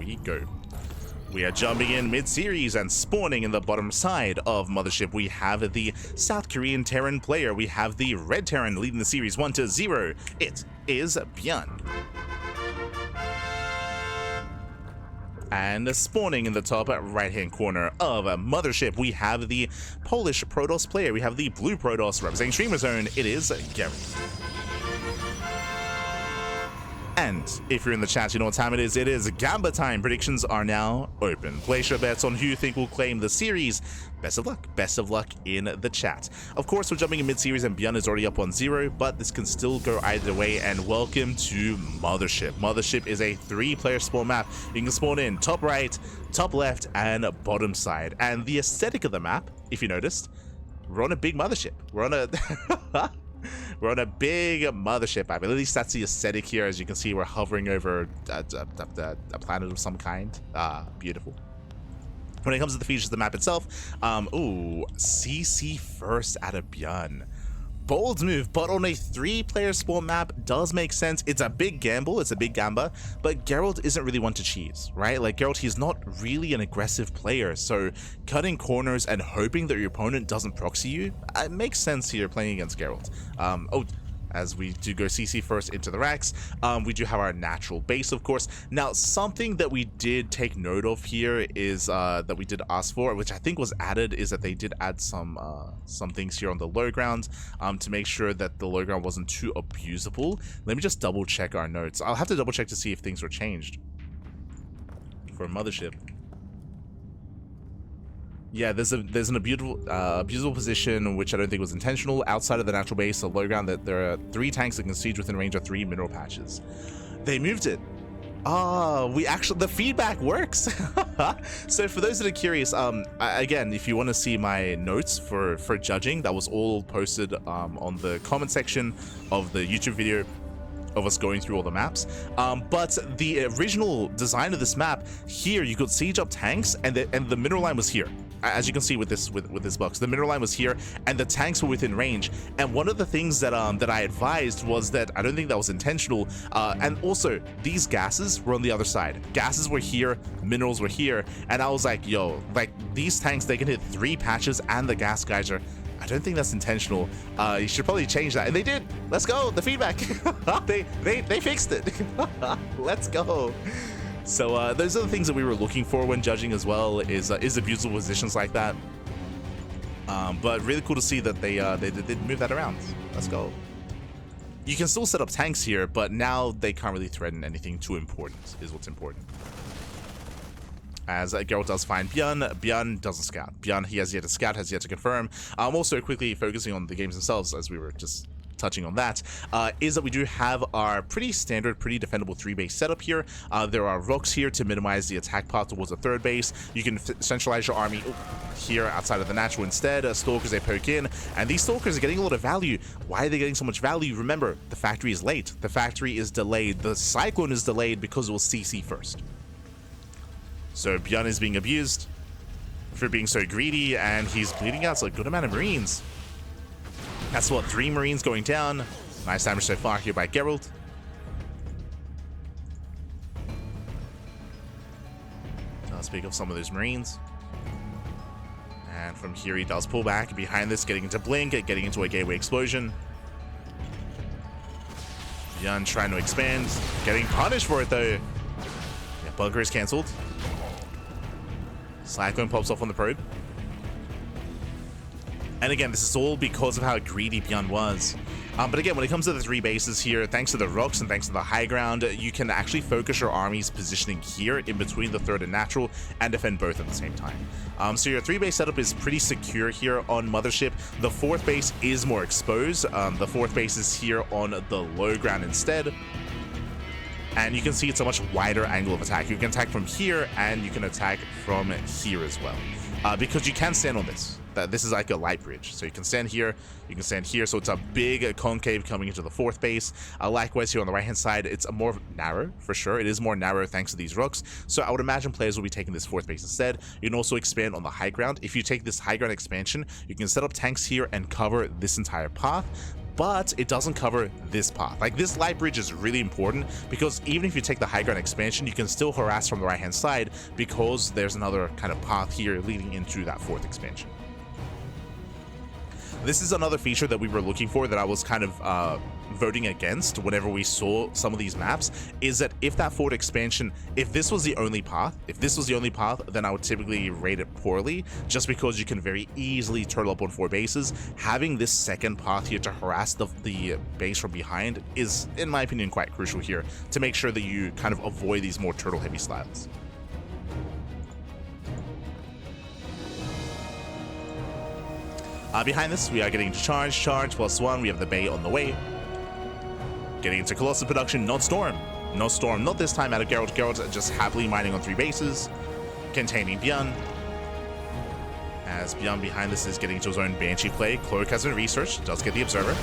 we go. We are jumping in mid-series and spawning in the bottom side of Mothership. We have the South Korean Terran player. We have the Red Terran leading the series 1-0. It is ByuN. And spawning in the top right-hand corner of Mothership, we have the Polish Protoss player. We have the blue Protoss representing Streamer Zone. It is Gerald. And if you're in the chat, you know what time it is. It is Gamba time. Predictions are now open. Place your bets on who you think will claim the series. Best of luck. Best of luck in the chat. Of course, we're jumping in mid-series and ByuN is already up 1-0, but this can still go either way. And welcome to Mothership. Mothership is a 3-player spawn map. You can spawn in top right, top left, and bottom side. And the aesthetic of the map, if you noticed, we're on a big mothership. We're on a... We're on a big mothership. I mean, at least that's the aesthetic here. As you can see, we're hovering over a planet of some kind. Beautiful. When it comes to the features of the map itself, ooh, CC first out of ByuN. Bold move, but on a 3-player spawn map does make sense. It's a big gamble, it's a big gamba, but Gerald isn't really one to cheese, right? Like Gerald, he's not really an aggressive player, so cutting corners and hoping that your opponent doesn't proxy you, it makes sense here playing against Gerald. As we do go CC first into the racks, we do have our natural base, of course. Now, something that we did take note of here is that we did ask for, which I think was added, is that they did add some things here on the low ground to make sure that the low ground wasn't too abusable. Let me just double check our notes. I'll have to double check to see if things were changed for Mothership. Yeah, there's an abusable position, which I don't think was intentional. Outside of the natural base, the low ground, that there are 3 tanks that can siege within range of 3 mineral patches. They moved it. The feedback works. So for those that are curious, again, if you want to see my notes for judging, that was all posted on the comment section of the YouTube video of us going through all the maps. But the original design of this map, here you could siege up tanks, and the mineral line was here. As you can see with this box, the mineral line was here, and the tanks were within range. And one of the things that I advised was that I don't think that was intentional. And also, these gases were on the other side. Gases were here, minerals were here, and I was like, yo, like these tanks, they can hit 3 patches and the gas geyser. I don't think that's intentional. You should probably change that. And they did. Let's go. The feedback. they fixed it. Let's go. So those are the things that we were looking for when judging as well, is abusable positions like that. But really cool to see that they did move that around. Let's go. You can still set up tanks here, but now they can't really threaten anything too important, is what's important. As Gerald does find ByuN doesn't scout. ByuN, he has yet to scout, has yet to confirm. Also quickly focusing on the games themselves, as we were just touching on that, is that we do have our pretty standard, pretty defendable 3-base setup here. There are rocks here to minimize the attack path towards the 3rd base. You can centralize your army here outside of the natural instead. Stalkers, they poke in, and these Stalkers are getting a lot of value. Why are they getting so much value? Remember, the factory is late. The factory is delayed. The Cyclone is delayed because it was CC first. So ByuN is being abused for being so greedy, and he's bleeding out a good amount of Marines. That's what, 3 Marines going down. Nice damage so far here by Gerald. Let's pick up some of those Marines. And from here he does pull back. Behind this, getting into Blink, getting into a gateway explosion. ByuN trying to expand, getting punished for it though. Yeah, bunker is cancelled. Cyclone pops off on the probe. And again, this is all because of how greedy ByuN was. But again, when it comes to the 3 bases here, thanks to the rocks and thanks to the high ground, you can actually focus your army's positioning here in between the 3rd and natural and defend both at the same time. So your 3-base setup is pretty secure here on Mothership. The 4th base is more exposed. The 4th base is here on the low ground instead. And you can see it's a much wider angle of attack. You can attack from here, and you can attack from here as well. Because you can stand on this. This is like a light bridge. So you can stand here, you can stand here. So it's a big concave coming into the 4th base. Likewise here on the right-hand side, it's a more narrow, for sure. It is more narrow thanks to these rocks. So I would imagine players will be taking this 4th base instead. You can also expand on the high ground. If you take this high ground expansion, you can set up tanks here and cover this entire path. but it doesn't cover this path. Like, this light bridge is really important because even if you take the high ground expansion, you can still harass from the right hand side because there's another kind of path here leading into that 4th expansion. This is another feature that we were looking for that I was kind of voting against whenever we saw some of these maps, is that if that 4th expansion, if this was the only path, then I would typically rate it poorly, just because you can very easily turtle up on 4 bases. Having this second path here to harass the base from behind is, in my opinion, quite crucial here to make sure that you kind of avoid these more turtle heavy styles. Behind this, we are getting charge +1. We have the Bay on the way. Getting into Colossus production, not Storm. No Storm, not this time out of Gerald. Gerald just happily mining on 3 bases, containing ByuN. As ByuN behind this is getting to his own Banshee play. Cloak has been researched, does get the Observer.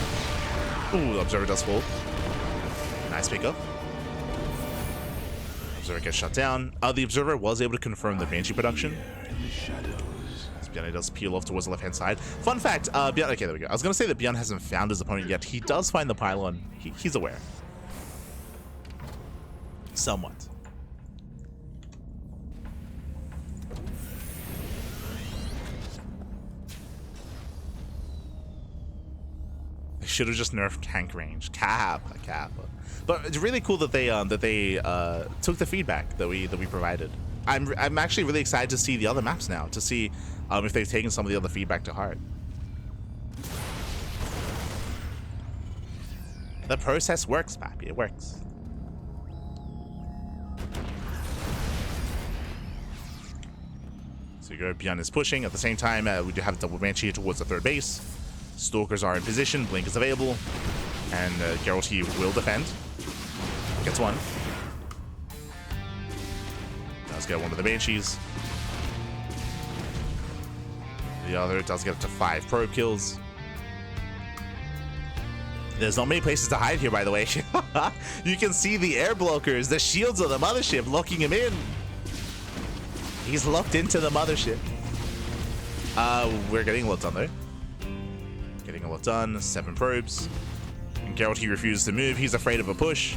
Ooh, the Observer does fall. Nice pickup. Observer gets shut down. The Observer was able to confirm the Banshee production. ByuN does peel off towards the left-hand side. Fun fact, ByuN, okay, there we go. I was going to say that ByuN hasn't found his opponent yet. He does find the pylon. He's aware. Somewhat. They should have just nerfed tank range. Kappa. But it's really cool that they took the feedback that we provided. I'm actually really excited to see the other maps now, to see if they've taken some of the other feedback to heart. The process works, Pappy. It works. So you go, ByuN is pushing. At the same time, we do have double Banshee here towards the 3rd base. Stalkers are in position. Blink is available. And Gerald here will defend. Gets one. Does get one of the Banshees. The other does get up to 5 probe kills. There's not many places to hide here, by the way. You can see the air blockers, the shields of the mothership locking him in. He's locked into the mothership. We're getting a lot done though. Getting a lot done. 7 probes. And Gerald, he refuses to move. He's afraid of a push.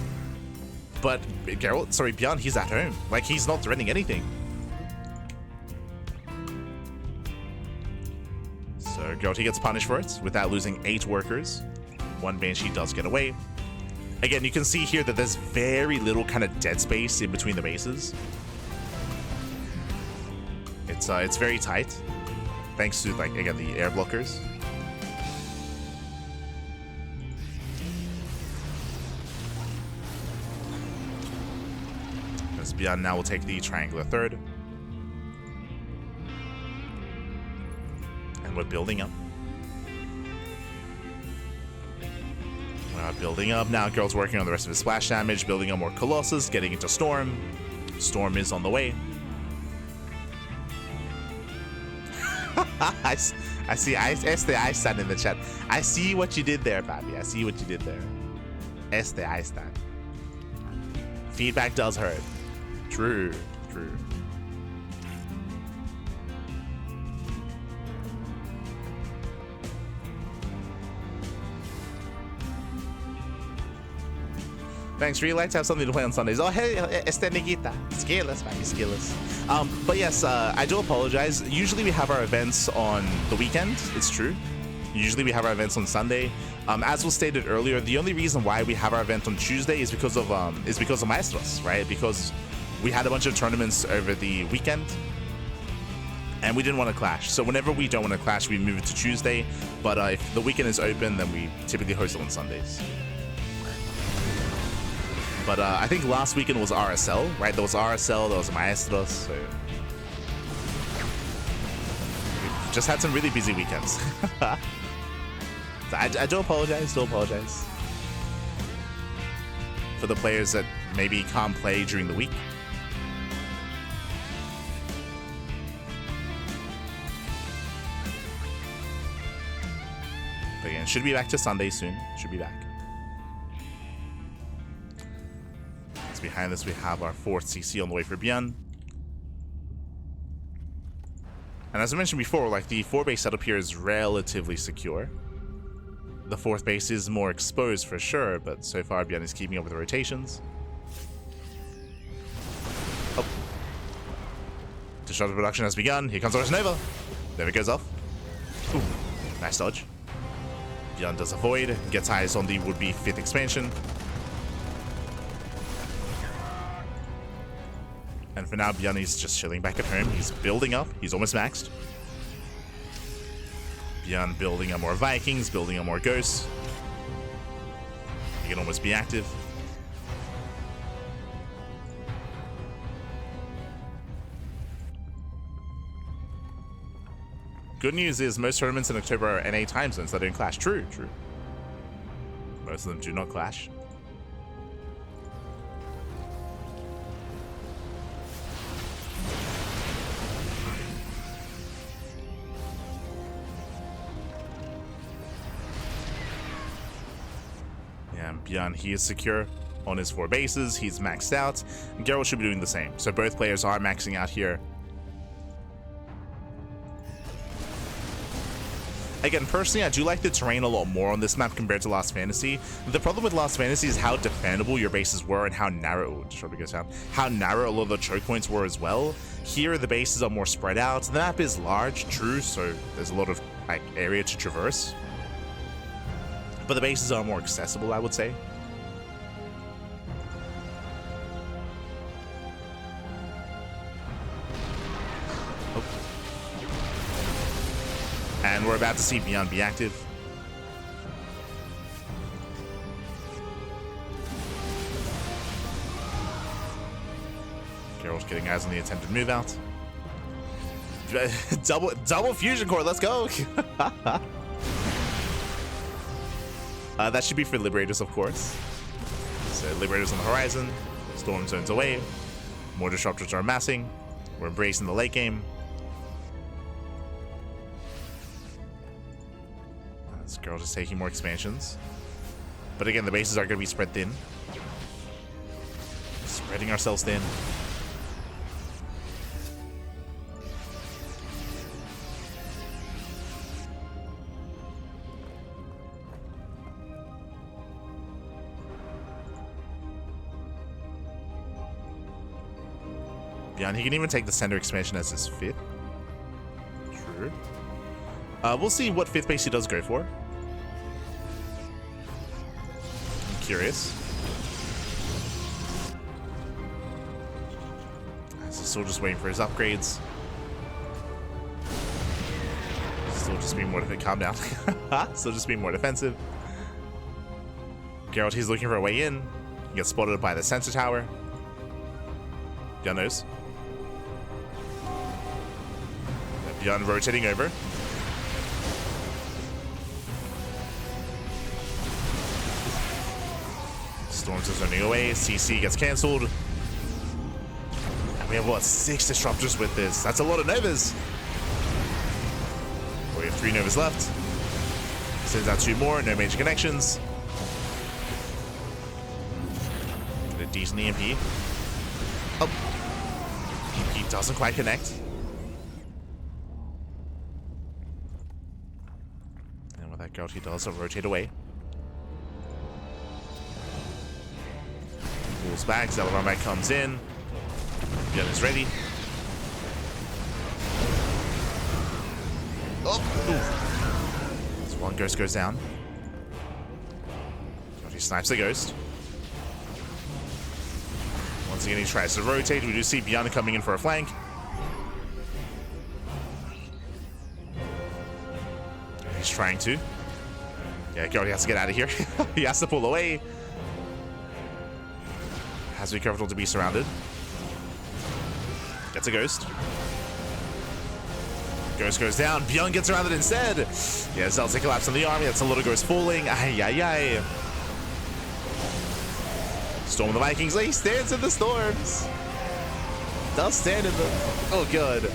But ByuN, he's at home. Like, he's not threatening anything. So Gerald, he gets punished for it without losing 8 workers. 1 Banshee does get away. Again, you can see here that there's very little kind of dead space in between the bases. It's very tight, thanks to, like, again, the air blockers. ByuN now will take the triangular 3rd. And we're building up. We're building up. Now Gerald's working on the rest of his splash damage, building up more Colossus, getting into Storm. Storm is on the way. I see I stand in the chat. I see what you did there, Bobby. I see what you did there. I stand. Feedback does hurt. True. Thanks, really like to have something to play on Sundays. Oh, hey, este neguita. Skillless, man, skillless. But yes, I do apologize. Usually we have our events on the weekend. It's true. Usually we have our events on Sunday. As was stated earlier, the only reason why we have our event on Tuesday is because of Maestros, right? Because we had a bunch of tournaments over the weekend, and we didn't want to clash. So whenever we don't want to clash, we move it to Tuesday. But if the weekend is open, then we typically host it on Sundays. But I think last weekend was RSL, right? There was RSL, there was Maestros. So we just had some really busy weekends. So I do apologize, for the players that maybe can't play during the week. But again, should be back to Sunday soon. Should be back. Behind this, we have our 4th CC on the way for ByuN. And as I mentioned before, like, the 4-base setup here is relatively secure. The fourth base is more exposed for sure, but so far ByuN is keeping up with the rotations. Oh. Disruptive production has begun. Here comes Nova. There it goes off. Ooh, nice dodge. ByuN does avoid, gets highest on the would-be 5th expansion. And for now, ByuN is just chilling back at home. He's building up. He's almost maxed. ByuN building up more Vikings, building up more Ghosts. He can almost be active. Good news is most tournaments in October are NA time zones that don't clash. True, true. Most of them do not clash. Yeah, ByuN, he is secure on his 4 bases. He's maxed out. And Gerald should be doing the same. So both players are maxing out here. Again, personally, I do like the terrain a lot more on this map compared to Last Fantasy. The problem with Last Fantasy is how defendable your bases were and how narrow, how narrow a lot of the choke points were as well. Here, the bases are more spread out. The map is large, true, so there's a lot of like area to traverse. But the bases are more accessible, I would say. And we're about to see ByuN be active. Gerald's getting eyes on the attempted move out. double fusion core, let's go! That should be for Liberators, of course. So Liberators on the horizon, Storm zones away, more Disruptors are amassing, we're embracing the late game. This girl just taking more expansions. But again, the bases are going to be spread thin. Spreading ourselves thin. ByuN, he can even take the center expansion as his 5th. True. We'll see what 5th base he does go for. I'm curious. He's still just waiting for his upgrades. Still just being more defensive. Calm down. Still just being more defensive. Gerald, he's looking for a way in. He gets spotted by the sensor tower. ByuN knows. ByuN rotating over. Storms is running away. CC gets cancelled. And we have, what, 6 Disruptors with this? That's a lot of Novas. We have 3 Novas left. Sends out 2 more. No major connections. Get a decent EMP. Oh. EMP doesn't quite connect. And with that Gerald, he does rotate away. Pulls back, Zellerman comes in. ByuN is ready. Oh! Ooh. So one Ghost goes down. He snipes the Ghost. Once again, he tries to rotate. We do see ByuN coming in for a flank. He's trying to. Yeah, Gerald has to get out of here. He has to pull away. Has to be careful to be surrounded. Gets a Ghost. Ghost goes down. ByuN gets surrounded instead. Yeah, Zelda collapse on the army. That's a lot of Ghosts falling. Ay, ay, ay. Storm the Vikings. He stands in the storms. Does stand in the... Oh, good.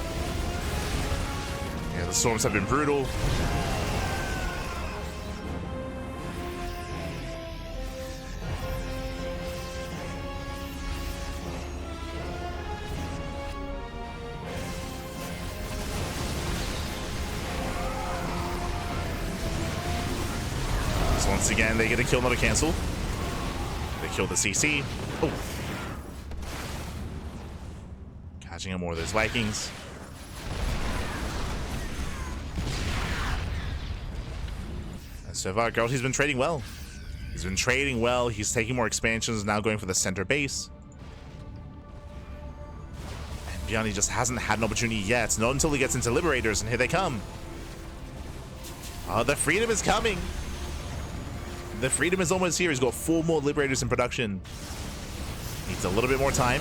Yeah, the storms have been brutal. Once again, they get a kill, not a cancel. They kill the CC. Oh. Catching up more of those Vikings. And so far, Gerald, he's been trading well. He's been trading well. He's taking more expansions, now going for the center base. And ByuN, he just hasn't had an opportunity yet. Not until he gets into Liberators, and here they come. Oh, the freedom is coming. The freedom is almost here. He's got 4 more Liberators in production. Needs a little bit more time.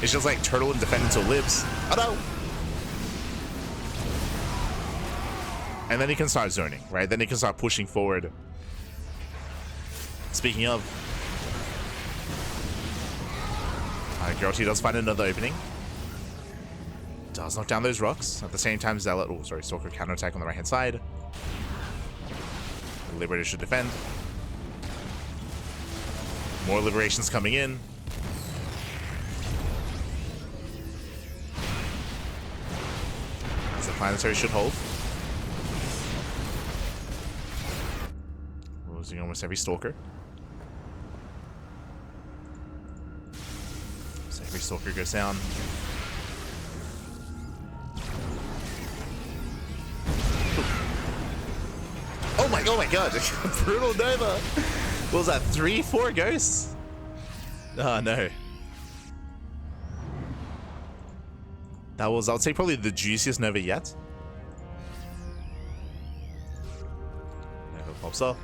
It's just like turtle and defend until libs. Oh no! And then he can start zoning, right? Then he can start pushing forward. Speaking of, Gerald, he does find another opening. Does knock down those rocks. At the same time, Zealot, oh sorry, Stalker counterattack on the right hand side. The Liberator should defend. More Liberations coming in. As the Planetary should hold. Losing almost every Stalker. So every Stalker goes down. Oh my god. Brutal Nova. What was that? 3-4 ghosts? Oh no. That was, I would say, probably the juiciest Nova yet. Nova pops up.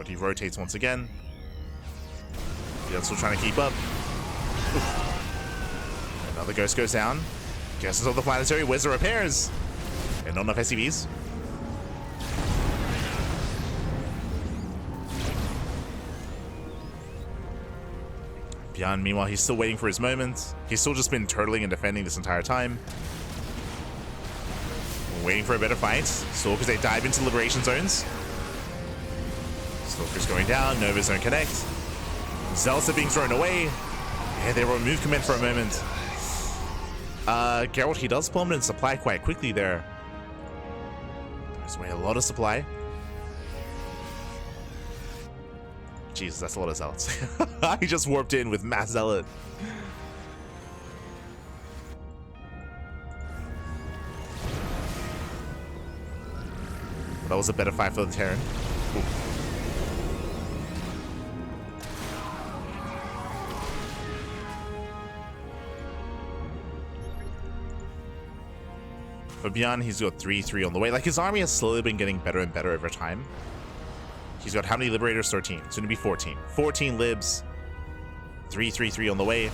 He rotates once again. ByuN still trying to keep up. Oof. Another ghost goes down. Guesses of the Planetary. Where's the repairs? And not enough SCVs. ByuN, meanwhile, he's still waiting for his moment. He's still just been turtling and defending this entire time. We're waiting for a better fight. Stalkers, they dive into liberation zones. Stalkers going down. Novas don't connect. Zealots are being thrown away. Yeah, they remove command for a moment. Gerald, he does plummet in supply quite quickly there. There's away a lot of supply. Jesus, that's a lot of Zealots. He just warped in with mass Zealot. That was a better fight for the Terran. Ooh. For ByuN, he's got 3-3 on the way. Like, his army has slowly been getting better and better over time. He's got how many Liberators? 13. It's going to be 14. 14 libs. 3-3-3 on the way.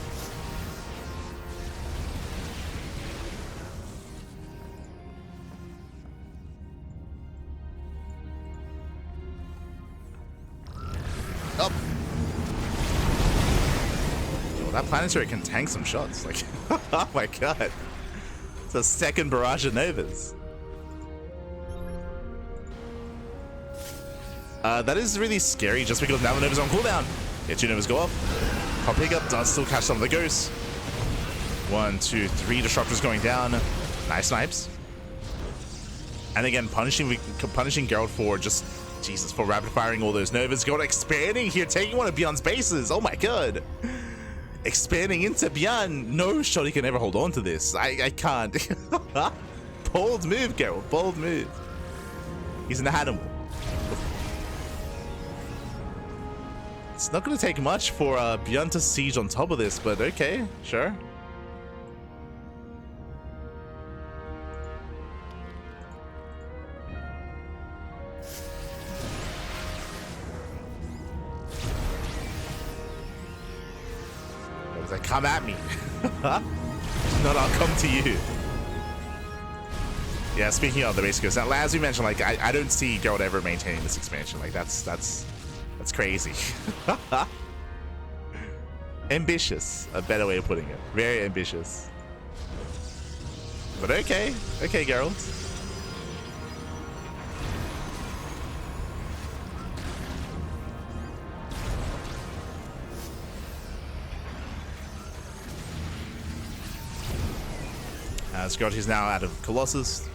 Up. Yo, that Planetary can tank some shots. Like, oh my god. It's a second barrage of Novas. That is really scary just because now the Nova's on cooldown. Yeah, 2 Novas go off. Pop pickup does still catch some of the ghosts. 1, 2, 3 Disruptors going down. Nice snipes. And again, punishing Gerald for just, Jesus, for rapid firing all those Novas. Gerald expanding here, taking one of ByuN's bases. Oh my god. Expanding into ByuN. No shot he can ever hold on to this. I can't. Bold move, Gerald. Bold move. He's an animal. It's not going to take much for ByuN to siege on top of this, but okay, sure. I was like, come at me. Not I'll come to you. Yeah, speaking of the basic goes now, as we mentioned, like I don't see Gerald ever maintaining this expansion. Like that's crazy. Ambitious, a better way of putting it. Very ambitious. But okay, Gerald. Gerald, he's now out of Colossus.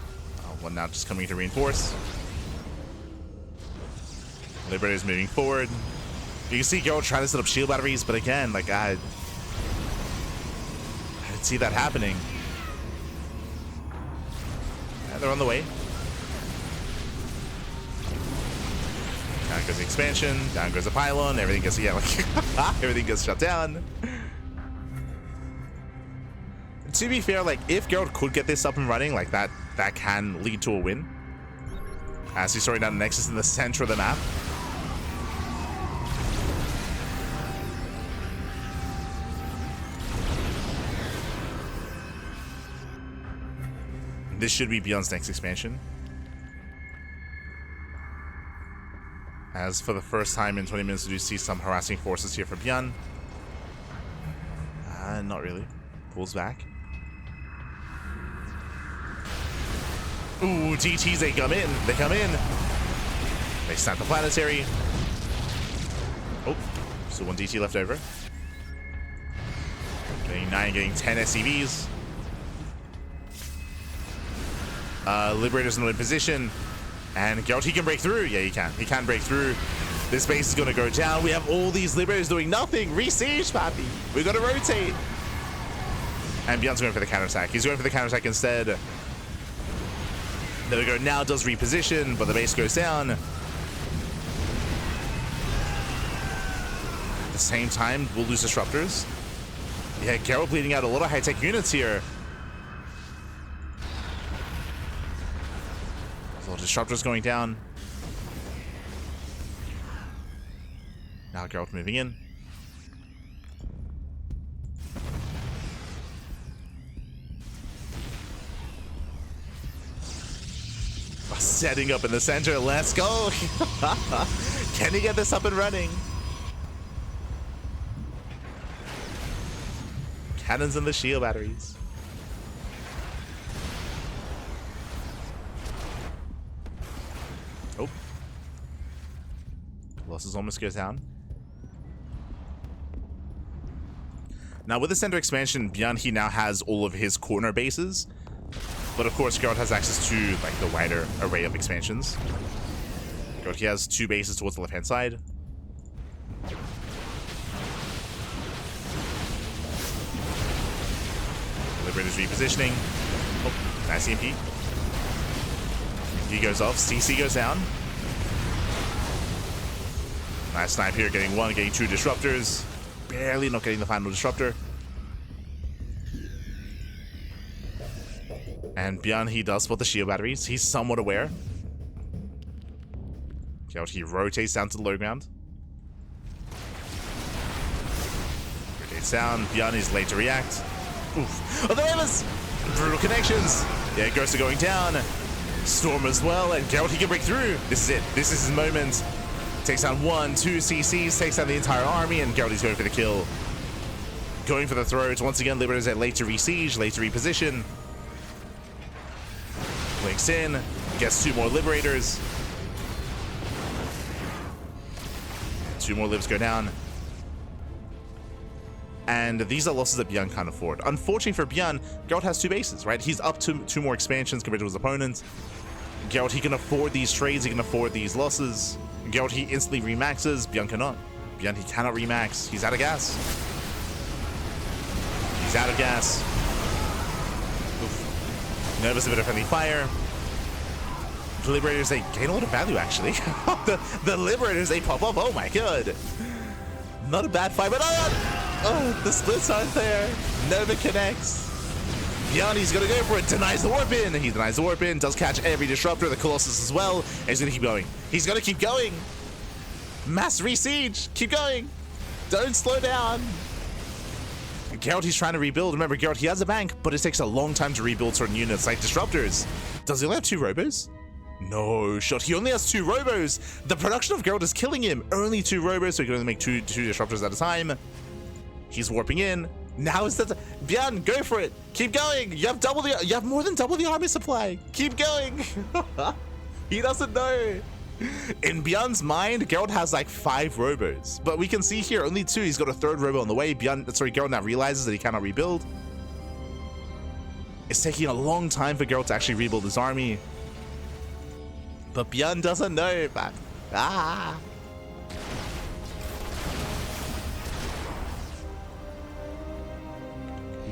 One now just coming to reinforce. Liberator's moving forward. You can see Gerald trying to set up shield batteries, but again, like I didn't see that happening. Yeah, they're on the way. Down goes the expansion, down goes the pylon, everything gets, yeah, like, everything gets shut down. To be fair, like, if Gerald could get this up and running, like, that can lead to a win. As he's throwing down the Nexus in the center of the map. This should be ByuN's next expansion. As for the first time in 20 minutes, we do see some harassing forces here for ByuN. Not really. Pulls back. Ooh, DTs, they come in. They come in. They snap the planetary. Oh, so 1 DT left over. Getting 9, getting 10 SCVs. Liberator's in a position. And Gerald, he can break through. Yeah, he can. He can break through. This base is going to go down. We have all these Liberators doing nothing. Re-siege, papi. We're going to rotate. And ByuN's going for the counterattack. He's going for the counterattack instead. There we go. Now does reposition, but the base goes down. At the same time, we'll lose disruptors. Yeah, Gerald bleeding out a lot of high-tech units here. So disruptors going down. Now Gerald moving in. Setting up in the center. Let's go. Can he get this up and running? Cannons and the shield batteries. Oh. Losses almost goes down. Now with the center expansion, ByuN, he now has all of his corner bases. But of course, Gerald has access to like the wider array of expansions. Gerald, he has 2 bases towards the left-hand side. Liberator's repositioning. Oh, nice EMP. He goes off. CC goes down. Nice snipe here, getting 1, getting 2 disruptors. Barely not getting the final disruptor. And ByuN, he does spot the shield batteries. He's somewhat aware. Gerald, he rotates down to the low ground. Rotates down. ByuN is late to react. Oof. Oh, the Evers! Brutal connections. Yeah, Ghosts are going down. Storm as well. And Gerald, he can break through. This is it. This is his moment. Takes down 1, 2 CCs. Takes down the entire army. And Gerald, he's going for the kill. Going for the throat. Once again, Liberators at late to re-siege, late to reposition. Blinks in, gets 2 more Liberators. 2 more Libs go down. And these are losses that ByuN can't afford. Unfortunately for ByuN, Gerald has 2 bases, right? He's up to 2 more expansions compared to his opponents. Gerald, he can afford these trades, he can afford these losses. Gerald, he instantly remaxes, ByuN cannot. ByuN, he cannot remax. He's out of gas. He's out of gas. Nervous a bit of friendly fire. The Liberators, they gain a lot of value, actually. the Liberators, they pop up. Oh my god. Not a bad fight, but oh, the splits aren't there. Nova connects. ByuN, he's gonna go for it. Denies the warp in. He denies the warp in. Does catch every disruptor, the Colossus as well. And he's gonna keep going. He's gonna keep going. Mass re-siege. Keep going. Don't slow down. Gerald, he's trying to rebuild. Remember, Gerald, he has a bank, but it takes a long time to rebuild certain units like disruptors. Does he only have 2 robos? No shot. He only has 2 robos. The production of Gerald is killing him. Only 2 robos, so he can only make two disruptors at a time. He's warping in. Now is the ByuN, go for it. Keep going. You have more than double the army supply. Keep going. He doesn't know. In ByuN's mind, Gerald has like 5 robos, but we can see here only 2. He's got a 3rd robo on the way. Gerald now realizes that he cannot rebuild. It's taking a long time for Gerald to actually rebuild his army, but ByuN doesn't know, man.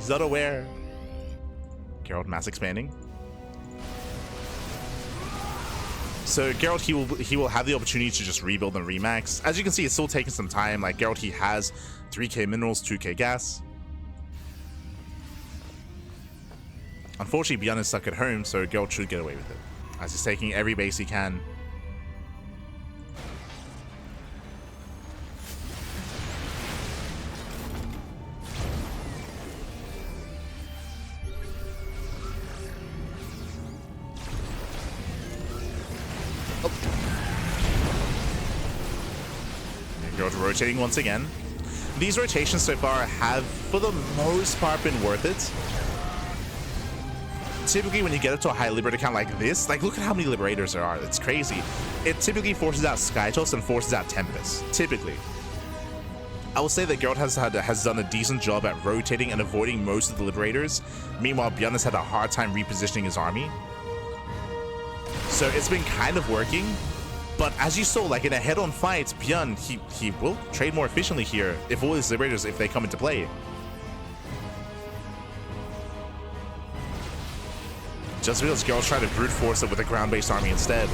He's not aware. Gerald mass expanding. So Gerald, he will have the opportunity to just rebuild and remax. As you can see, it's still taking some time. Like Gerald, he has 3k minerals, 2k gas. Unfortunately, ByuN is stuck at home, so Gerald should get away with it, as he's taking every base he can. Gerald rotating once again. These rotations so far have, for the most part, been worth it. Typically, when you get up to a high liberator count like this, like look at how many liberators there are. It's crazy. It typically forces out Skytoss and forces out Tempest. Typically, I will say that Gerald has done a decent job at rotating and avoiding most of the liberators. Meanwhile, ByuN has had a hard time repositioning his army. So it's been kind of working. But as you saw, like in a head-on fight, ByuN, he will trade more efficiently here if all his liberators, if they come into play. Just because Gerald's trying to brute force it with a ground-based army instead.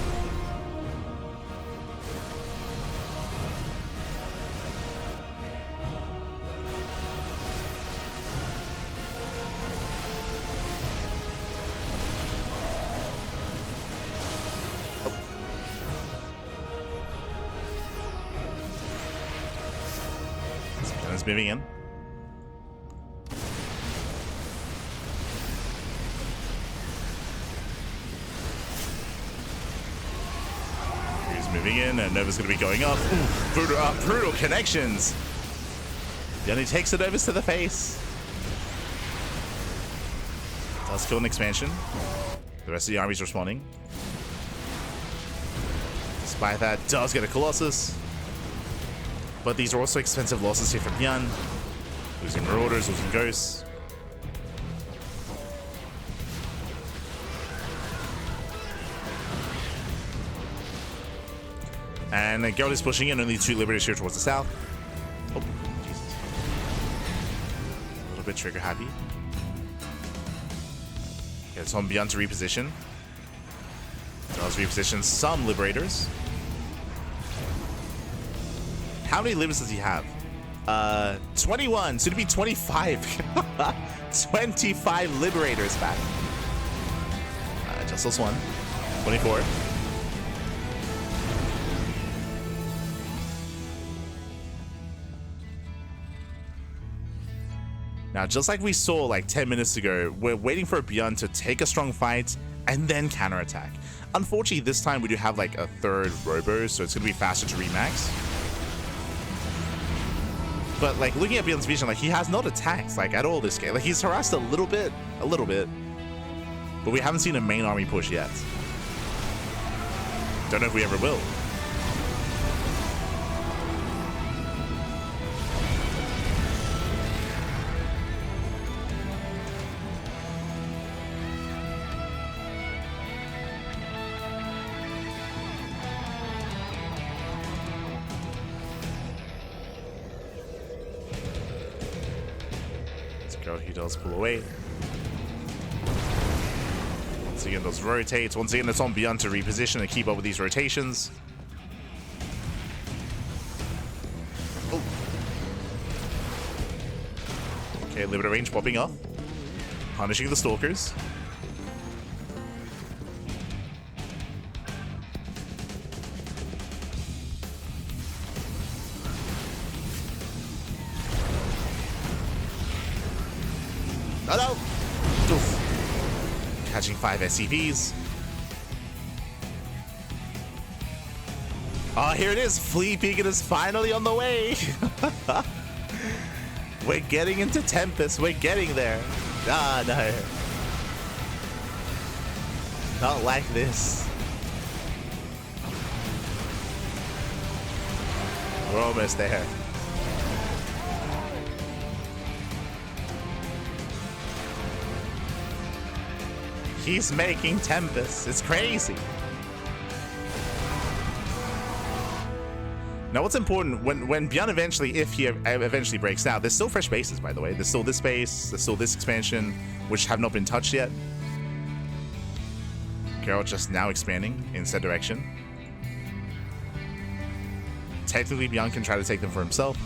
Is moving in. He's moving in, and Nova's going to be going up. Ooh, brutal connections. Then he takes it over to the face. Does kill an expansion. The rest of the army's responding. Despite that, does get a Colossus. But these are also expensive losses here for ByuN. Losing Marauders, losing Ghosts. And Gerald is pushing in, only 2 Liberators here towards the south. Oh, Jesus. A little bit trigger happy. Okay, it's on ByuN to reposition. Does reposition some Liberators. How many libs does he have? 21, soon to be 25. 25 liberators back. Just this one. 24. Now, just like we saw like 10 minutes ago, we're waiting for ByuN to take a strong fight and then counterattack. Unfortunately, this time we do have like a 3rd Robo, so it's going to be faster to remax. But like looking at ByuN's vision, like he has not attacked like at all this game. Like he's harassed a little bit, but we haven't seen a main army push yet. Don't know if we ever will. He does pull away. Once again, those rotates. Once again, it's on ByuN to reposition and keep up with these rotations. Oh. Okay, Liberator range popping up. Punishing the Stalkers. Oh no! Oof. Catching 5 SCVs. Oh, here it is. Flea Beacon is finally on the way. We're getting into Tempest. We're getting there. Ah, no. Not like this. We're almost there. He's making Tempest. It's crazy. Now, what's important, when ByuN eventually, if he eventually breaks out, there's still fresh bases, by the way. There's still this base, there's still this expansion, which have not been touched yet. Gerald just now expanding in said direction. Technically, ByuN can try to take them for himself.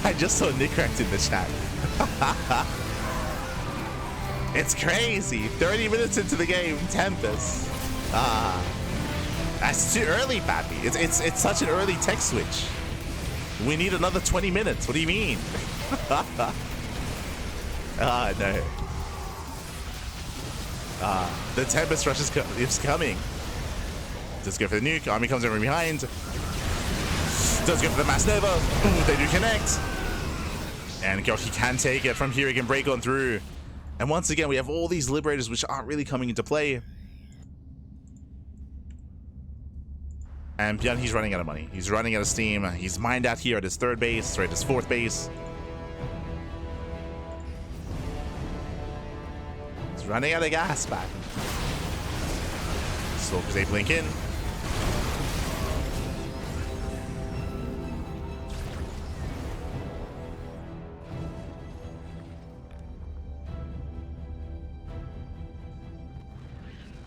I just saw Nick Cracked in the chat. It's crazy. 30 minutes into the game, Tempest. That's too early, Pappy. It's such an early tech switch. We need another 20 minutes. What do you mean? No. The Tempest rush is coming. Does go for the nuke. Army comes over behind. Does go for the Mass Nova. Ooh, they do connect. And Gerald, he can take it from here. He can break on through. And once again, we have all these Liberators which aren't really coming into play. And ByuN, he's running out of money. He's running out of steam. He's mined out here at his third base, sorry, at his fourth base. He's running out of gas back. Stalkers, they blink in.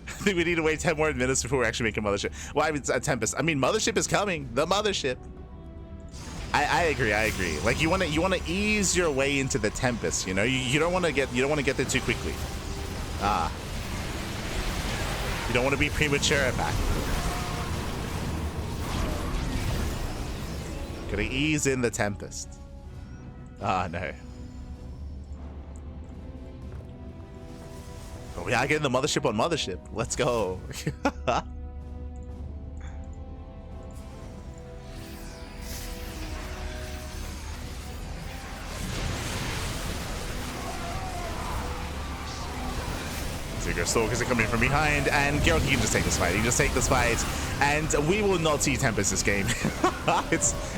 I think we need to wait 10 more minutes before we actually make a Mothership. Well, I mean, a Tempest. I mean, Mothership is coming. The Mothership. I agree. I agree. Like you want to ease your way into the Tempest. You know, you don't want to get there too quickly. You don't want to be premature back. Gotta ease in the Tempest. No. We are getting the Mothership on Mothership. Let's go. Zigger Stalkers are coming from behind, and Gerald, he can just take this fight. He can just take this fight, and we will not see Tempest this game.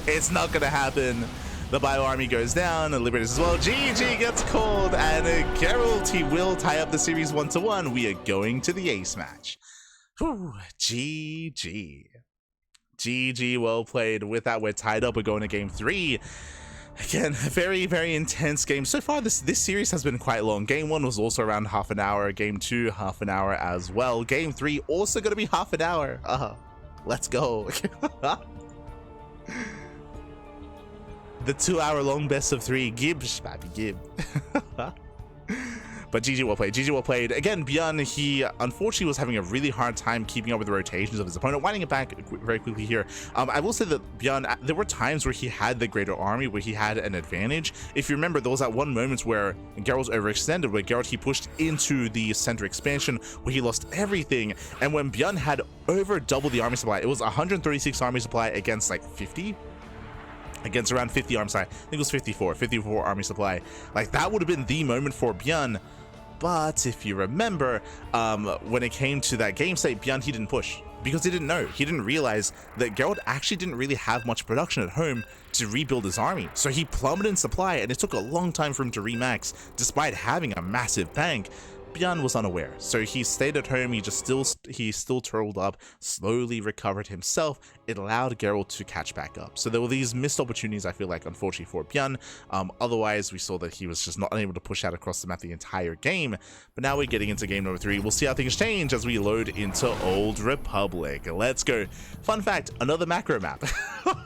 It's not gonna happen. The Bio Army goes down, and Liberators as well. GG gets called, and Gerald, he will tie up the series 1-1. We are going to the ace match. Whew, GG. GG, well played. With that, we're tied up. We're going to game 3. Again, a very, very intense game. So far, this series has been quite long. Game 1 was also around half an hour. Game 2, half an hour as well. Game 3, also going to be half an hour. Let's go. The 2-hour-long best of 3. Gibbs, baby, Gib. But GG well played. GG well played. Again, ByuN, he unfortunately was having a really hard time keeping up with the rotations of his opponent. Winding it back very quickly here. I will say that ByuN, there were times where he had the greater army, where he had an advantage. If you remember, there was that one moment where Gerald overextended, where Gerald, he pushed into the center expansion, where he lost everything. And when ByuN had over double the army supply, it was 136 army supply against like 50. Against around 50 army supply. I think it was 54 army supply. Like, that would have been the moment for ByuN. But if you remember, when it came to that game state, ByuN, he didn't push because he didn't know. He didn't realize that Gerald actually didn't really have much production at home to rebuild his army. So he plummeted in supply, and it took a long time for him to remax despite having a massive bank. ByuN was unaware, so he stayed at home. He still turtled up, slowly recovered himself. It allowed Gerald to catch back up. So there were these missed opportunities, I feel like, unfortunately for ByuN. Otherwise, we saw that he was just not unable to push out across the map the entire game. But now we're getting into game number 3. We'll see how things change as we load into Old Republic. Let's go. Fun fact, another macro map.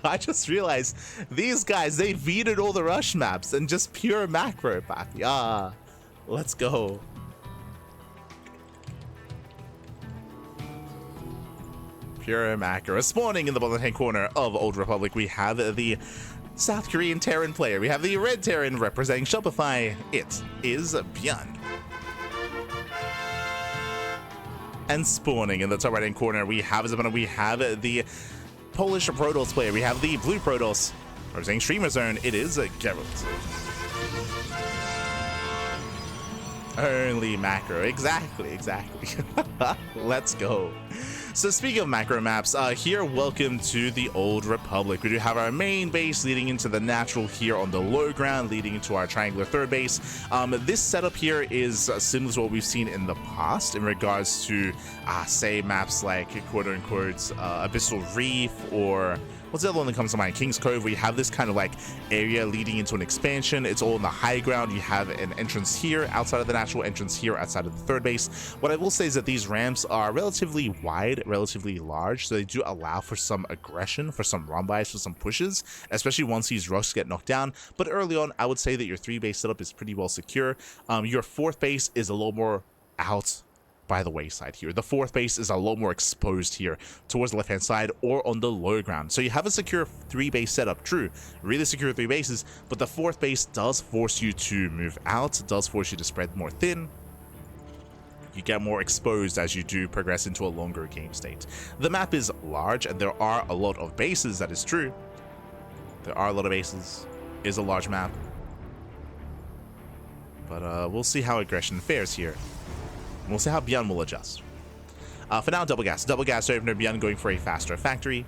I just realized these guys, they vetoed all the rush maps and just pure macro pack. Yeah, let's go. Pure macro. Spawning in the bottom hand corner of Old Republic, we have the South Korean Terran player. We have the Red Terran representing Shopify. It is ByuN. And spawning in the top right hand corner, we have the Polish Protoss player. We have the Blue Protoss representing Streamer Zone. It is Gerald. Only macro. Exactly. Let's go. So speaking of macro maps, here, welcome to the Old Republic. We do have our main base leading into the natural here on the low ground, leading into our triangular third base. This setup here is similar to what we've seen in the past in regards to, say, maps like quote-unquote Abyssal Reef, or what's the other one that comes to mind? King's Cove, where you have this kind of like area leading into an expansion. It's all in the high ground. You have an entrance here outside of the natural, entrance here outside of the third base. What I will say is that these ramps are relatively wide, relatively large, so they do allow for some aggression, for some run-bys, for some pushes, especially once these rocks get knocked down. But early on, I would say that your 3-base setup is pretty well secure. Your 4th base is a little more out by the wayside here. The 4th base is a lot more exposed here towards the left-hand side or on the low ground. So you have a secure 3-base setup, true, really secure 3 bases, but the 4th base does force you to move out, does force you to spread more thin. You get more exposed as you do progress into a longer game state. The map is large and there are a lot of bases, that is true. There are a lot of bases. It is a large map. But we'll see how aggression fares here. We'll see how ByuN will adjust. For now, double gas. Double gas opener, ByuN going for a faster factory.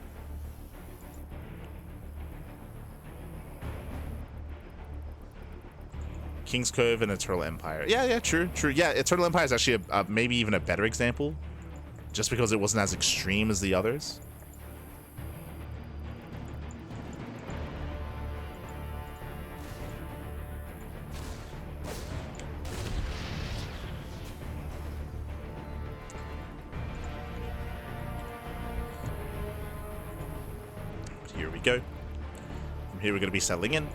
King's Cove and Eternal Empire. Yeah, true. Yeah, Eternal Empire is actually maybe even a better example, just because it wasn't as extreme as the others. Here we go. From here, we're going to be settling in.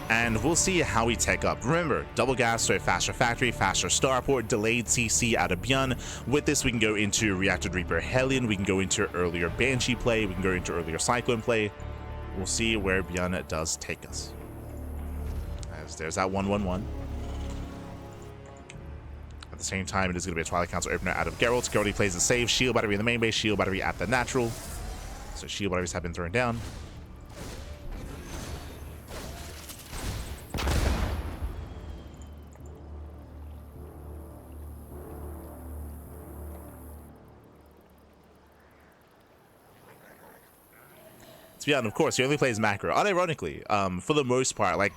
And we'll see how we take up. Remember, double gas, so faster factory, faster starport, delayed CC out of ByuN. With this, we can go into Reactor Reaper Hellion, we can go into earlier Banshee play, we can go into earlier Cyclone play. We'll see where ByuN does take us. As there's that 1-1-1. At the same time, it is going to be a Twilight Council opener out of Gerald. Gerald plays the save, shield battery in the main base, shield battery at the natural. So shield batteries have been thrown down. ByuN, of course, he only plays macro. Unironically, for the most part, like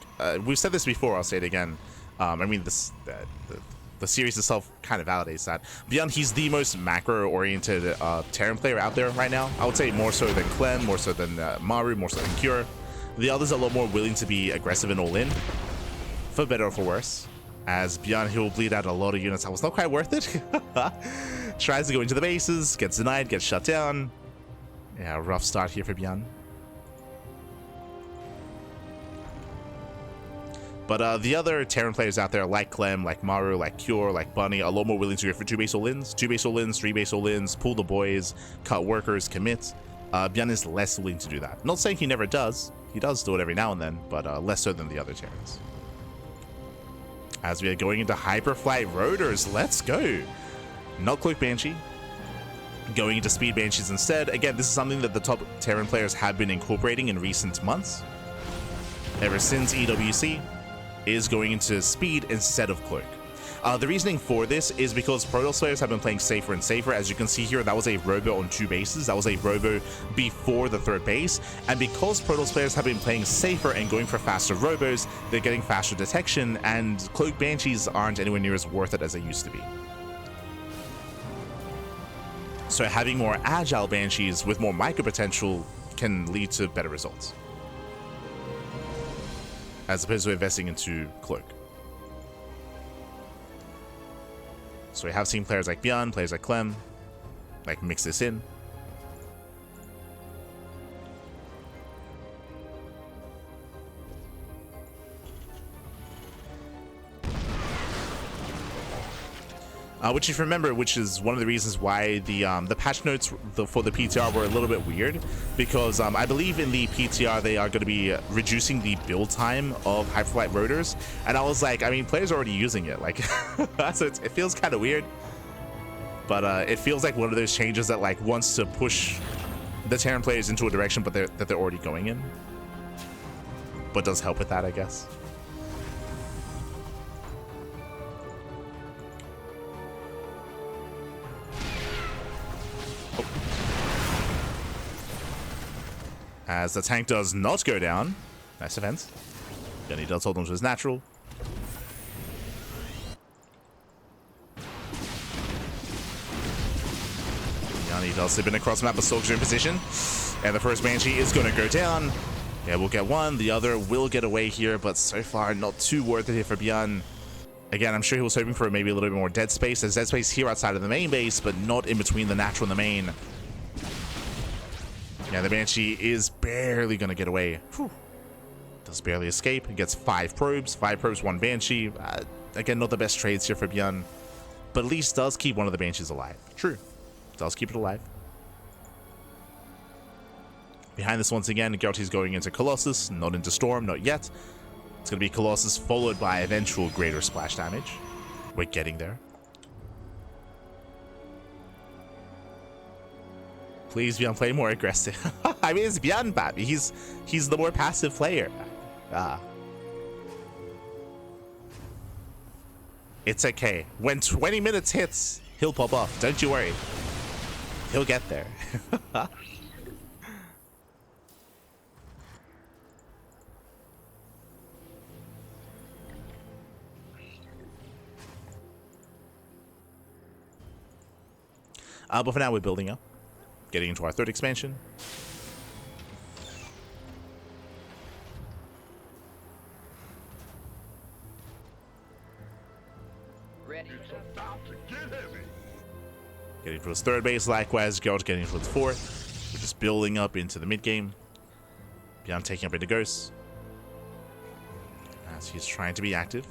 we've said this before, I'll say it again. I mean, the series itself kind of validates that. ByuN, he's the most macro-oriented Terran player out there right now. I would say more so than Clem, more so than Maru, more so than Cure. The others are a lot more willing to be aggressive and all in, for better or for worse. As ByuN, he'll bleed out a lot of units. That was not quite worth it. Tries to go into the bases, gets denied, gets shut down. Yeah, rough start here for ByuN. But the other Terran players out there, like Clem, like Maru, like Cure, like Bunny, are a lot more willing to go for 2-base all-ins. 2-base all-ins, 3-base all-ins, pull the boys, cut workers, commit. ByuN is less willing to do that. Not saying he never does. He does do it every now and then, but less so than the other Terrans. As we are going into Hyperflight Rotors, let's go. Not Cloak Banshee. Going into Speed Banshees instead. Again, this is something that the top Terran players have been incorporating in recent months. Ever since EWC. Is going into speed instead of cloak. The reasoning for this is because Protoss players have been playing safer and safer. As you can see here, that was a robo on 2 bases. That was a robo before the 3rd base. And because Protoss players have been playing safer and going for faster robos, they're getting faster detection, and Cloak Banshees aren't anywhere near as worth it as they used to be. So having more agile Banshees with more micro potential can lead to better results, as opposed to investing into Cloak. So we have seen players like ByuN, players like Clem, like mix this in. Which, if you remember, which is one of the reasons why the patch notes for the PTR were a little bit weird, because I believe in the PTR they are going to be reducing the build time of Hyperflight Rotors, and I was like, I mean, players are already using it, like, so it feels kind of weird, but it feels like one of those changes that like wants to push the Terran players into a direction, but that they're already going in, but does help with that, I guess. As the tank does not go down. Nice defense. ByuN does hold on to his natural. ByuN does slip in across map, but Stalker's in position. And the first Banshee is going to go down. Yeah, we'll get one. The other will get away here, but so far not too worth it here for ByuN. Again, I'm sure he was hoping for maybe a little bit more dead space. There's dead space here outside of the main base, but not in between the natural and the main. Yeah, the Banshee is barely going to get away. Whew. Does barely escape. He gets 5 probes. 5 probes, 1 Banshee. Again, not the best trades here for ByuN, but at least does keep one of the Banshees alive. True. Does keep it alive. Behind this, once again, Gerald is going into Colossus, not into Storm, not yet. It's going to be Colossus followed by eventual greater splash damage. We're getting there. Please, ByuN, play more aggressive. I mean, it's ByuN, Babby. He's the more passive player. It's okay. When 20 minutes hits, he'll pop off. Don't you worry. He'll get there. But for now, we're building up. Getting into our 3rd expansion. Ready. Getting to his 3rd base, likewise. Gerald getting to his 4th. We're just building up into the mid game. ByuN taking up into Ghosts. As he's trying to be active.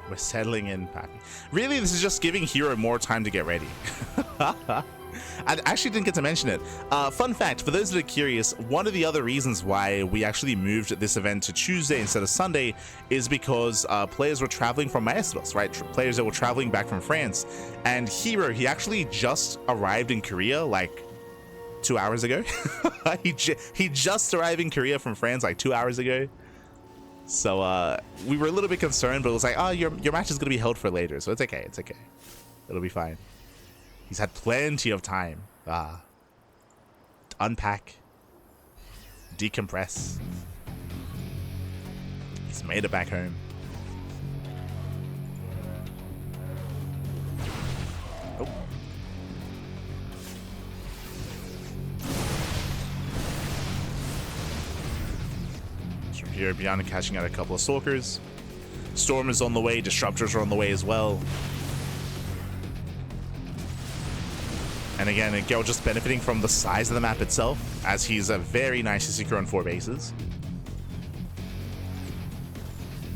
We're settling in, Pappy. Really, this is just giving Hero more time to get ready. I actually didn't get to mention it. Fun fact, for those that are curious, one of the other reasons why we actually moved this event to Tuesday instead of Sunday is because players were traveling from Maestros, right? Players that were traveling back from France. And Hero, he actually just arrived in Korea like 2 hours ago. he just arrived in Korea from France like 2 hours ago. So we were a little bit concerned, but it was like, oh, your match is going to be held for later, so it's okay. It's okay. It'll be fine. He's had plenty of time to unpack, decompress. He's made it back home. Oh. From here, ByuN catching out a couple of Stalkers. Storm is on the way. Disruptors are on the way as well. And again, Gerald just benefiting from the size of the map itself, as he's very nicely secure on 4 bases.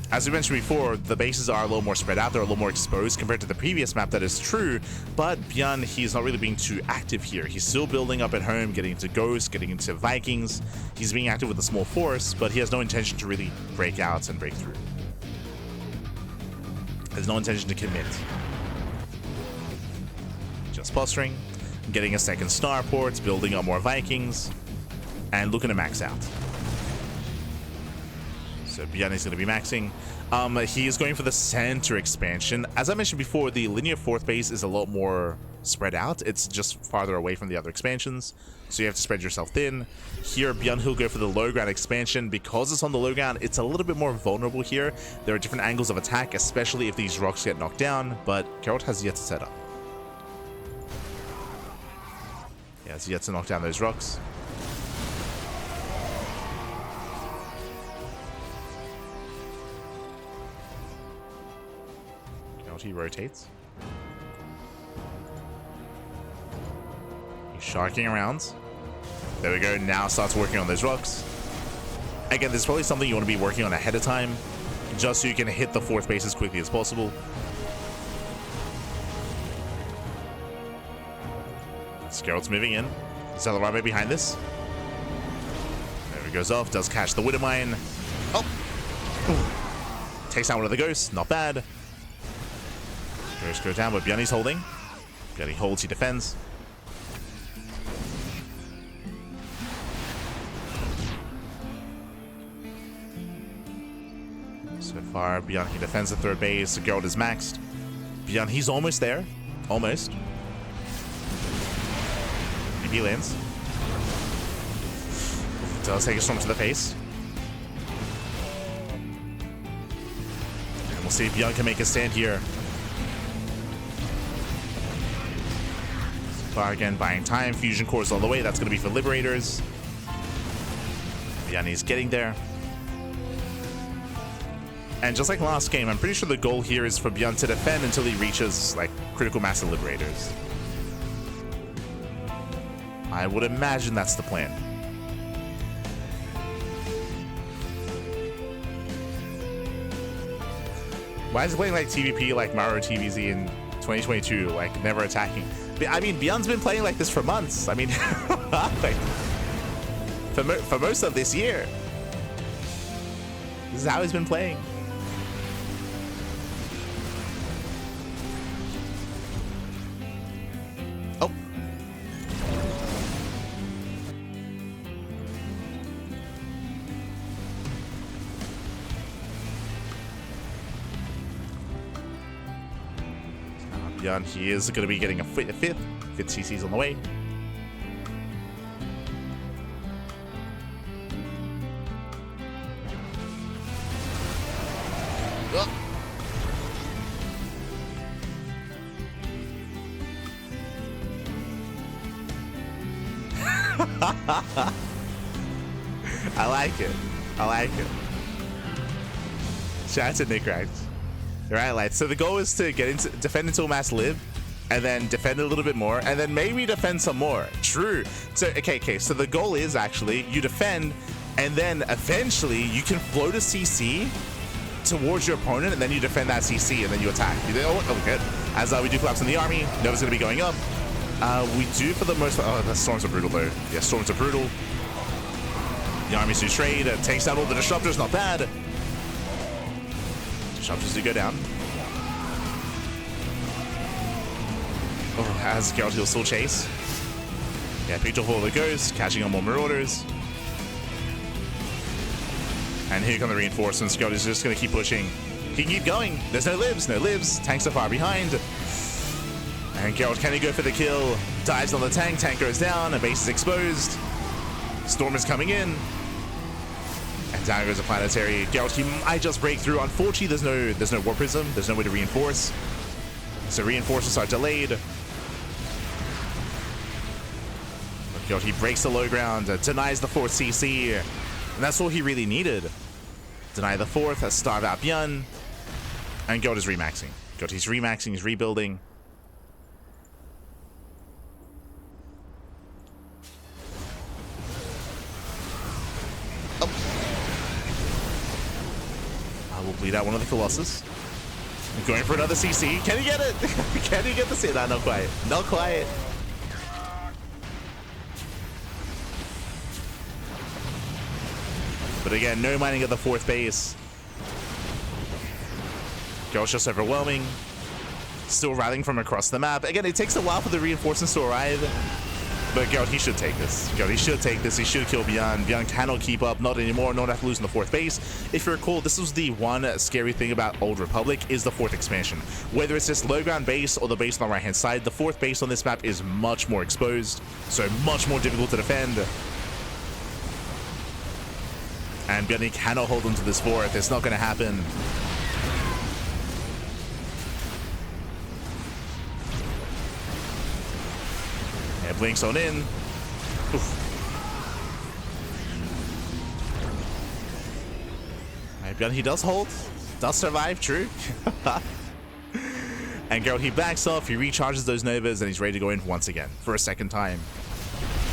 As we mentioned before, the bases are a little more spread out. They're a little more exposed compared to the previous map, that is true. But ByuN, he's not really being too active here. He's still building up at home, getting into Ghosts, getting into Vikings. He's being active with a small force, but he has no intention to really break out and break through. Has no intention to commit. Just posturing, getting a 2nd starport, building up more Vikings, and looking to max out. So ByuN is going to be maxing. He is going for the center expansion. As I mentioned before, the linear 4th base is a lot more spread out. It's just farther away from the other expansions, so you have to spread yourself thin. Here, ByuN will go for the low ground expansion. Because it's on the low ground, it's a little bit more vulnerable here. There are different angles of attack, especially if these rocks get knocked down, but Gerald has yet to set up. He has yet to knock down those rocks. He rotates. He's sharking around. There we go. Now starts working on those rocks. Again, there's probably something you want to be working on ahead of time, just so you can hit the 4th base as quickly as possible. Gerald's moving in. Is that the right way behind this? He goes off, does catch the Widow Mine. Oh! Ooh. Takes out one of the ghosts, not bad. Ghosts go down, but ByuN's holding. ByuN holds, he defends. So far, ByuN, he defends the third base. Gerald is maxed. ByuN, he's almost there. Almost. If he lands. Does take a storm to the face. And we'll see if ByuN can make a stand here. So far, again, buying time. Fusion cores all the way. That's going to be for Liberators. ByuN is getting there. And just like last game, I'm pretty sure the goal here is for ByuN to defend until he reaches, like, critical mass of Liberators. I would imagine that's the plan. Why is he playing like TvP like Mario TVZ in 2022, like never attacking? I mean, ByuN's been playing like this for months. I mean, like, for most of this year. This is how he's been playing. Oh. ByuN, he is going to be getting a fifth CC's on the way. Oh. I like it. I like it. Shout out to Nick Rags. Right, like, so the goal is to get into defend until mass live, and then defend a little bit more, and then maybe defend some more. True. So okay. So the goal is actually you defend, and then eventually you can float a CC towards your opponent, and then you defend that CC, and then you attack. Oh, good. As we do collapse in the army, Nova's gonna be going up. We do for the most. Oh, the storms are brutal though. Yeah, storms are brutal. The armies do trade. Takes out all the disruptors. Not bad. Disruptors do go down. Oh, as Gerald, he'll still chase. Yeah, picked off all the ghosts, catching on more Marauders. And here come the reinforcements. Gerald is just going to keep pushing. He can keep going. There's no lives, no lives. Tanks are far behind. And Gerald, can he go for the kill? Dives on the tank. Tank goes down. A base is exposed. Storm is coming in. And down goes a planetary. Gerald, he might just break through. Unfortunately, there's no War Prism. There's no way to reinforce. So reinforcements are delayed. But Gerald, he breaks the low ground, denies the 4th CC. And that's all he really needed. Deny the 4th, starve out ByuN. And Gerald is remaxing. Gerald, he's remaxing, he's rebuilding. We'll bleed out one of the Colossus. Going for another CC. Can he get it? Can he get the CC? No, not quite. Not quite. But again, no mining at the 4th base. Gerald's just overwhelming. Still rallying from across the map. Again, it takes a while for the reinforcements to arrive. But Gerald, he should take this. Gerald, he should take this. He should kill ByuN. ByuN cannot keep up. Not anymore. Not after losing the 4th base. If you recall, this was the one scary thing about Old Republic is the 4th expansion. Whether it's this low ground base or the base on the right-hand side, the 4th base on this map is much more exposed. So much more difficult to defend. And ByuN cannot hold on to this 4th. It's not going to happen. Yeah, blinks on in. Oof. Right, ByuN, he does hold. Does survive, true. And Gerald, he backs off. He recharges those Novas, and he's ready to go in once again for a second time.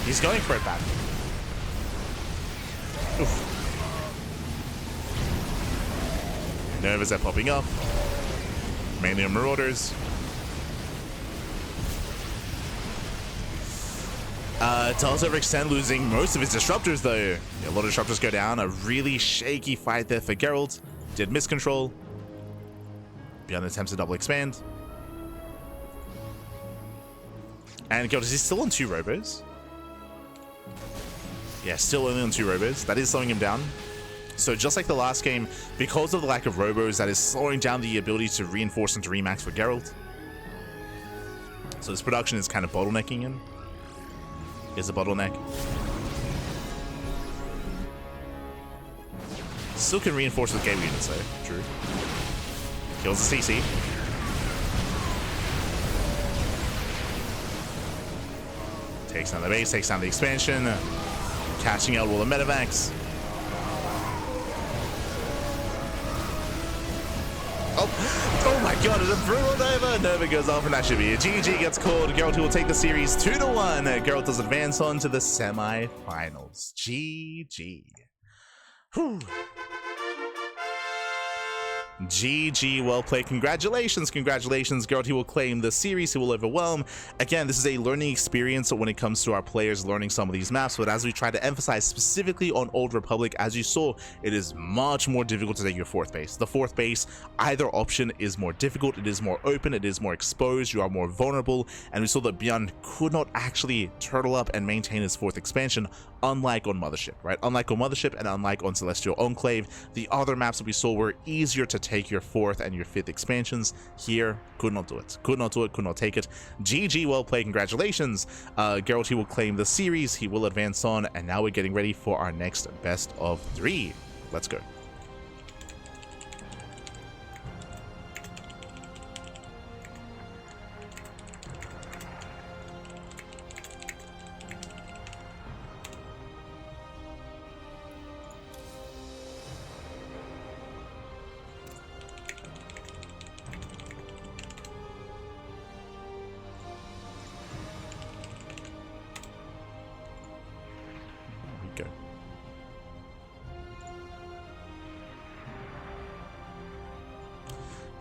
He's going for it back. Oof. Novas are popping up. Mainly on Marauders. Does overextend, losing most of his disruptors though. Yeah, a lot of disruptors go down. A really shaky fight there for Gerald. Did miss control. ByuN attempts to double expand. And Gerald, is he still on 2 robos? Yeah, still only on 2 robos. That is slowing him down. So just like the last game, because of the lack of robos, that is slowing down the ability to reinforce and to remax for Gerald. So this production is kind of bottlenecking him. Is a bottleneck. Still can reinforce with gateway units though. True. Kills the CC. Takes down the base, takes down the expansion. Catching out all the medevacs. Oh my god, it's a brutal Nova. Nova goes off, and that should be it. GG gets called. Gerald, who will take the series 2-1. Gerald does advance on to the semi-finals. GG. Whew. GG, well played. Congratulations, congratulations. Gerald, he will claim the series, he will overwhelm. Again, this is a learning experience when it comes to our players learning some of these maps, but as we try to emphasize specifically on Old Republic, as you saw, it is much more difficult to take your 4th base. The 4th base, either option is more difficult, it is more open, it is more exposed, you are more vulnerable, and we saw that ByuN could not actually turtle up and maintain his 4th expansion, unlike on Mothership, right? Unlike on Mothership and unlike on Celestial Enclave, the other maps that we saw were easier to take your 4th and your 5th expansions. Here, could not do it. Could not do it, could not take it. GG, well played, congratulations. Gerald, he will claim the series, he will advance on, and now we're getting ready for our next best of 3. Let's go.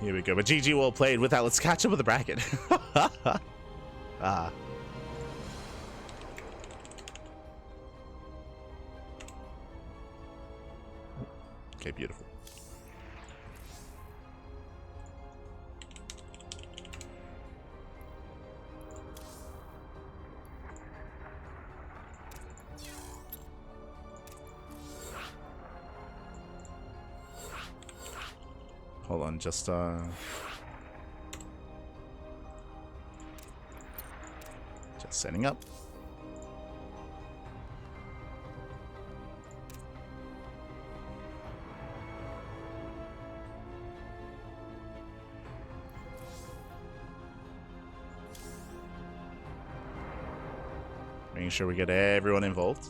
Here we go. But GG, well played. With that, let's catch up with the bracket. Okay, beautiful. Hold on, just setting up. Making sure we get everyone involved.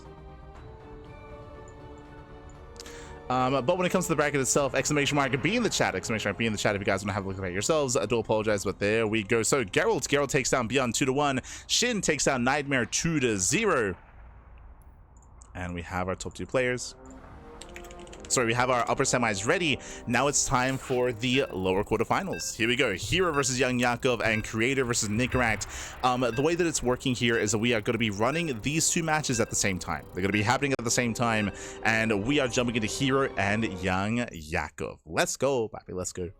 But when it comes to the bracket itself, exclamation mark be in the chat, exclamation mark be in the chat if you guys want to have a look at it yourselves. I do apologize, but there we go. So Gerald takes down ByuN 2-1. Shin takes down Nightmare 2-0. And we have our top 2 players. Sorry, we have our upper semis ready. Now it's time for the lower quarterfinals. Here we go. Hero versus Young Yakov and Creator versus Nicaract. The way that it's working here is that we are going to be running these 2 matches at the same time. They're going to be happening at the same time, and we are jumping into Hero and Young Yakov. Let's go, Papi, let's go.